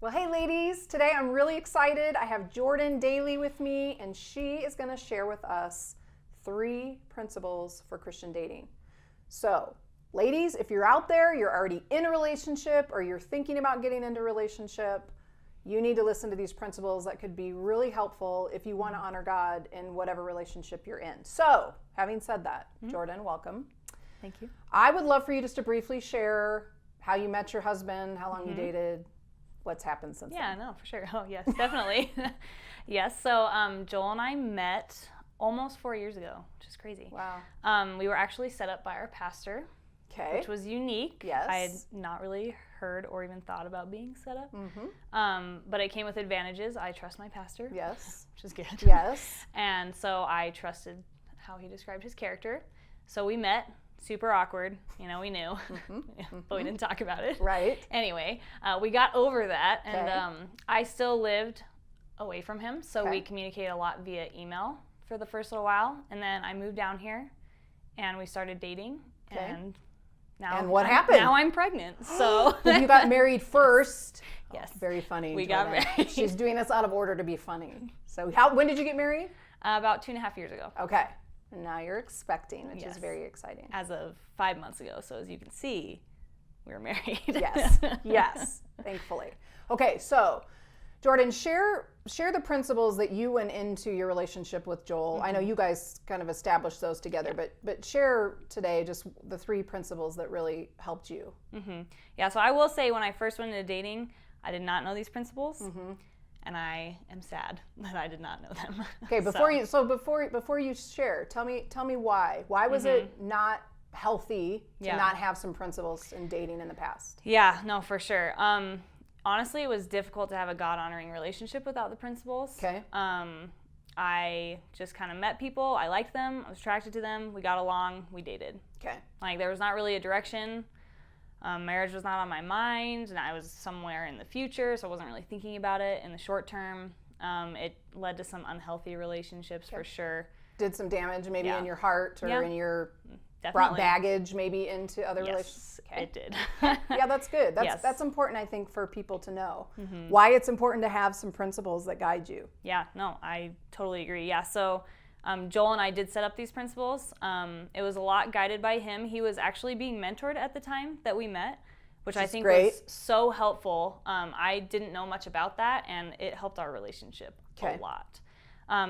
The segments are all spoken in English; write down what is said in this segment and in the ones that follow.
Well, hey ladies, today I'm really excited. I have Jordan Daly with me, and she is going to share with us 3 principles for Christian dating. So, ladies, if you're out there, you're already in a relationship or you're thinking about getting into a relationship, you need to listen to these principles that could be really helpful if you want to honor God in whatever relationship you're in. So, having said that, Jordan, welcome. Thank you. I would love for you just to briefly share how you met your husband, how long you dated, what's happened since then. Yeah, no, for sure. Oh, yes, definitely. Yes, so Joel and I met almost 4 years ago, which is crazy. Wow. We were actually set up by our pastor, Okay. which was unique. Yes. I had not really heard or even thought about being set up. But it came with advantages. I trust my pastor. Yes. Which is good. Yes. And so I trusted how he described his character. So we met. Super awkward, we knew, but we didn't talk about it. Right. Anyway, we got over that, and I still lived away from him, so we communicated a lot via email for the first little while, and then I moved down here, and we started dating, and now And what happened? Now I'm pregnant, so. You got married first. Yes. Oh, very funny. We Jordan. got married. She's doing this out of order to be funny. So when did you get married? About 2.5 years ago. Okay. And now you're expecting, which is very exciting. As of 5 months ago, so as you can see, we were married. Yes. Yes. Thankfully. Okay. So, Jordan, share the principles that you went into your relationship with Joel. I know you guys kind of established those together, but share today just the 3 principles that really helped you. Yeah. So I will say, when I first went into dating, I did not know these principles. And I am sad that I did not know them. Okay, before you share, tell me why. Why was it not healthy to not have some principles in dating in the past? Yeah, no, for sure. Honestly, it was difficult to have a God-honoring relationship without the principles. Okay. I just kind of met people. I liked them. I was attracted to them. We got along. We dated. Okay. Like, there was not really a direction. Marriage was not on my mind, and I was somewhere in the future, so I wasn't really thinking about it in the short term. It led to some unhealthy relationships for sure. Did some damage maybe in your heart or in your brought baggage maybe into other relationships? Okay. It did. Yeah, that's good. That's important, I think, for people to know. Why it's important to have some principles that guide you. Yeah, no, I totally agree. Yeah, so Joel and I did set up these principles. It was a lot guided by him. He was actually being mentored at the time that we met, which I think was so helpful. I didn't know much about that, and it helped our relationship a lot.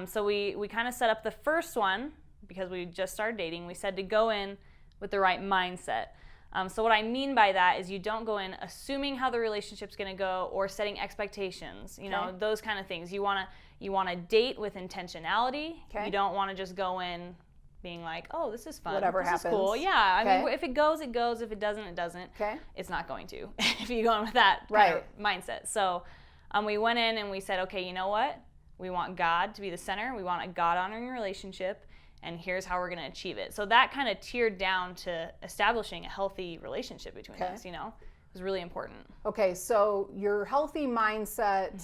So we kind of set up the first one, because we just started dating. We said to go in with the right mindset. So what I mean by that is you don't go in assuming how the relationship's going to go or setting expectations, those kind of things. You want to date with intentionality. You don't want to just go in being like, oh, this is fun. Whatever this happens. is cool. Yeah, I mean, if it goes, it goes. If it doesn't, it doesn't. It's not going to if you go in with that kind of mindset. So we went in and we said, okay, you know what? We want God to be the center. We want a God-honoring relationship. And here's how we're going to achieve it. So that kind of tiered down to establishing a healthy relationship between us, It was really important. Okay, so your healthy mindset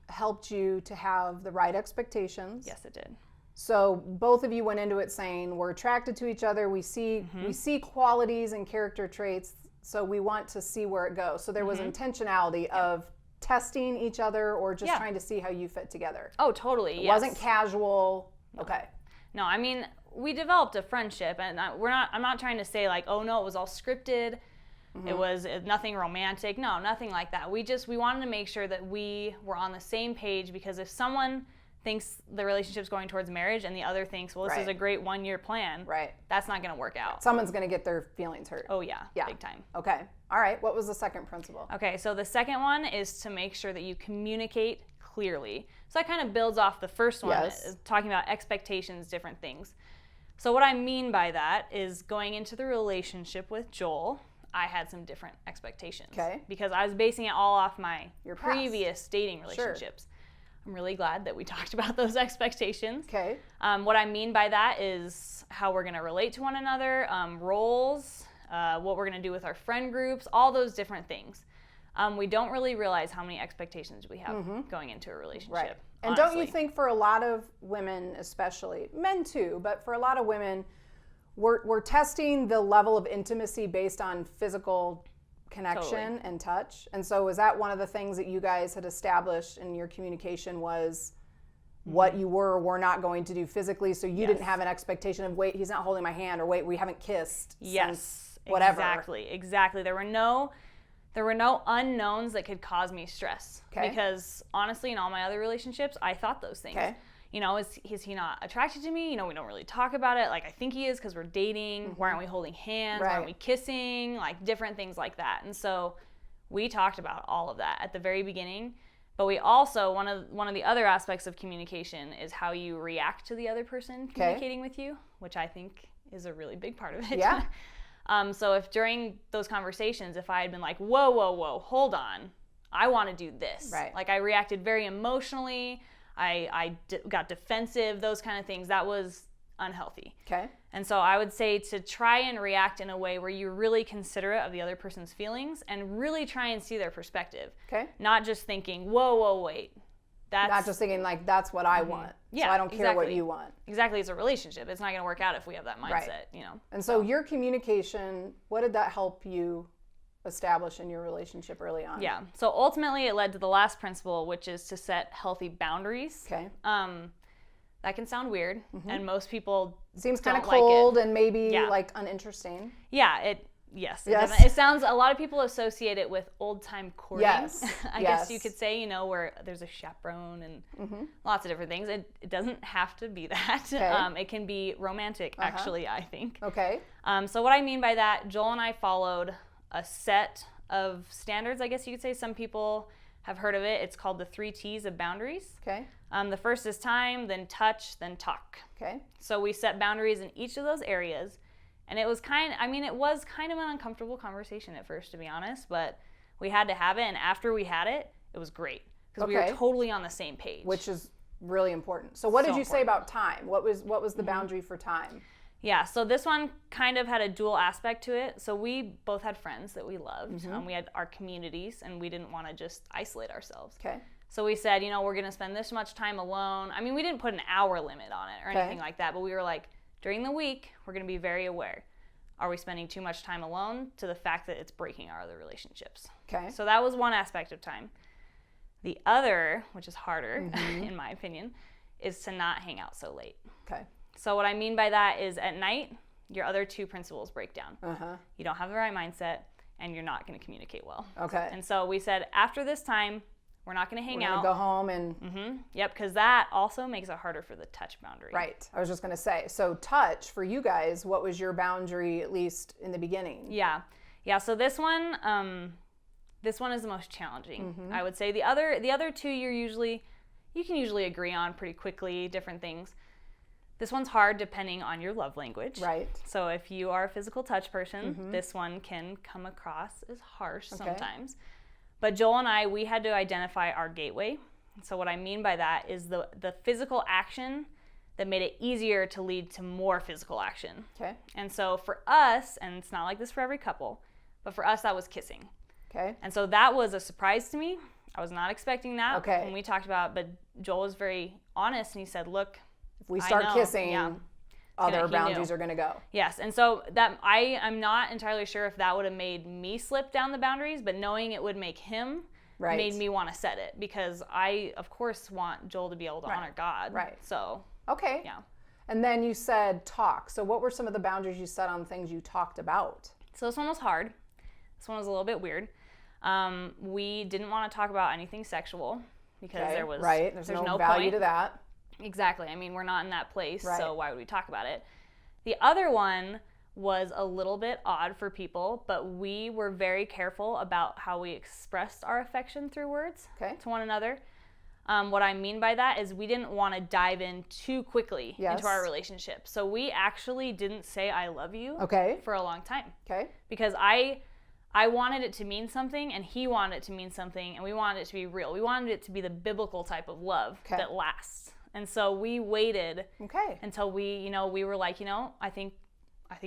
helped you to have the right expectations. Yes, it did. So both of you went into it saying, we're attracted to each other, we see qualities and character traits, so we want to see where it goes. So there was intentionality of testing each other or just trying to see how you fit together. Oh, totally, It wasn't casual. No. Okay. No, I mean, we developed a friendship, and I'm not trying to say like, oh no, it was all scripted. It was nothing romantic. No, nothing like that. We wanted to make sure that we were on the same page, because if someone thinks the relationship's going towards marriage and the other thinks, well, this is a great 1-year plan, that's not going to work out. Someone's going to get their feelings hurt. Oh yeah, big time. Okay. All right. What was the second principle? Okay, so the second one is to make sure that you communicate clearly. So that kind of builds off the first one, talking about expectations, different things. So what I mean by that is, going into the relationship with Joel, I had some different expectations. Because I was basing it all off my previous dating relationships. I'm really glad that we talked about those expectations. What I mean by that is how we're going to relate to one another, roles, what we're going to do with our friend groups, all those different things. We don't really realize how many expectations we have going into a relationship. And don't you think for a lot of women, especially, men too, but for a lot of women, we're testing the level of intimacy based on physical connection and touch. And so was that one of the things that you guys had established in your communication was what you were or were not going to do physically, so you didn't have an expectation of, wait, he's not holding my hand, or wait, we haven't kissed since whatever. Exactly. There were no unknowns that could cause me stress. Because honestly, in all my other relationships, I thought those things. You know, is he not attracted to me? You know, we don't really talk about it. Like, I think he is because we're dating. Why aren't we holding hands? Why aren't we kissing? Like, different things like that. And so we talked about all of that at the very beginning. But we also, one of the other aspects of communication is how you react to the other person communicating with you, which I think is a really big part of it. So if during those conversations, if I had been like, whoa, hold on, I want to do this. Like, I reacted very emotionally, I got defensive, those kind of things, that was unhealthy. And so I would say to try and react in a way where you're really considerate of the other person's feelings and really try and see their perspective. Not just thinking, whoa, wait. That's not just thinking like, that's what I want. So I don't care what you want. Exactly. It's a relationship. It's not going to work out if we have that mindset, you know. And so your communication, what did that help you establish in your relationship early on? So ultimately it led to the last principle, which is to set healthy boundaries. That can sound weird, and most people seems kind of cold and maybe like uninteresting. It sounds, a lot of people associate it with old-time courting. I guess you could say, you know, where there's a chaperone and lots of different things. It doesn't have to be that. It can be romantic, actually, I think. So what I mean by that, Joel and I followed a set of standards, I guess you could say. Some people have heard of it. It's called the 3 T's of boundaries. The first is time, then touch, then talk. So we set boundaries in each of those areas, and it was kind of an uncomfortable conversation at first, to be honest, but we had to have it, and after we had it, it was great because we were totally on the same page, which is really important. So what did you say about time? What was the boundary for time? So this one kind of had a dual aspect to it. So we both had friends that we loved. We had our communities, and we didn't want to just isolate ourselves. So we said, you know, we're going to spend this much time alone. I mean, we didn't put an hour limit on it or anything like that, but we were like, during the week, we're going to be very aware. Are we spending too much time alone to the fact that it's breaking our other relationships? So that was one aspect of time. The other, which is harder, in my opinion, is to not hang out so late. So what I mean by that is at night, your other 2 principles break down. You don't have the right mindset, and you're not going to communicate well. And so we said, after this time, we're not going to hang out. Go home and... because that also makes it harder for the touch boundary. I was just going to say, so touch, for you guys, what was your boundary, at least in the beginning? So this one is the most challenging, I would say. The other 2 you can usually agree on pretty quickly, different things. This one's hard depending on your love language. So if you are a physical touch person, this one can come across as harsh sometimes. But Joel and I, we had to identify our gateway. So what I mean by that is the physical action that made it easier to lead to more physical action. And so for us, and it's not like this for every couple, but for us that was kissing. And so that was a surprise to me. I was not expecting that when we talked about it, but Joel was very honest, and he said, look, if we start kissing, other boundaries are going to go. And so that I'm not entirely sure if that would have made me slip down the boundaries, but knowing it would make him made me want to set it, because I, of course, want Joel to be able to honor God. So and then you said talk. So what were some of the boundaries you set on things you talked about? So this one was hard. This one was a little bit weird. We didn't want to talk about anything sexual because there's no value point to that. Exactly. I mean, we're not in that place, so why would we talk about it? The other one was a little bit odd for people, but we were very careful about how we expressed our affection through words to one another. What I mean by that is we didn't want to dive in too quickly into our relationship. So we actually didn't say I love you for a long time. Because I wanted it to mean something, and he wanted it to mean something, and we wanted it to be real. We wanted it to be the biblical type of love that lasts. And so we waited until we were like, I think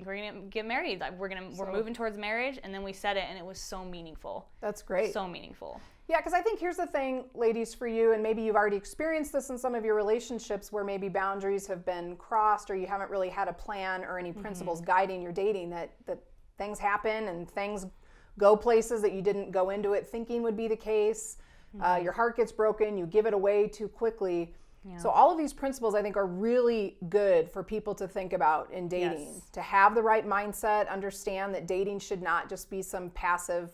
we're gonna get married. We're moving towards marriage, and then we said it, and it was so meaningful. That's great. So meaningful. Yeah, because I think here's the thing, ladies, for you, and maybe you've already experienced this in some of your relationships where maybe boundaries have been crossed, or you haven't really had a plan or any principles guiding your dating. That things happen and things go places that you didn't go into it thinking would be the case. Your heart gets broken, you give it away too quickly. Yeah. So all of these principles I think are really good for people to think about in dating. Yes. To have the right mindset, understand that dating should not just be some passive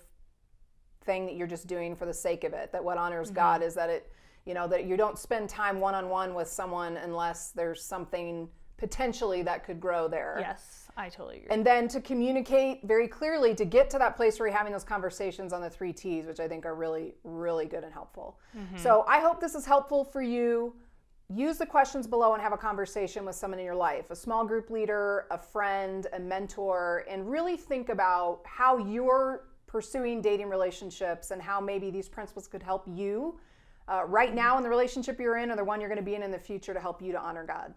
thing that you're just doing for the sake of it. That what honors God is that it, that you don't spend time one-on-one with someone unless there's something potentially that could grow there. Yes, I totally agree. And then to communicate very clearly to get to that place where you're having those conversations on the 3 T's, which I think are really, really good and helpful. So I hope this is helpful for you. Use the questions below and have a conversation with someone in your life, a small group leader, a friend, a mentor, and really think about how you're pursuing dating relationships and how maybe these principles could help you right now in the relationship you're in or the one you're going to be in the future to help you to honor God.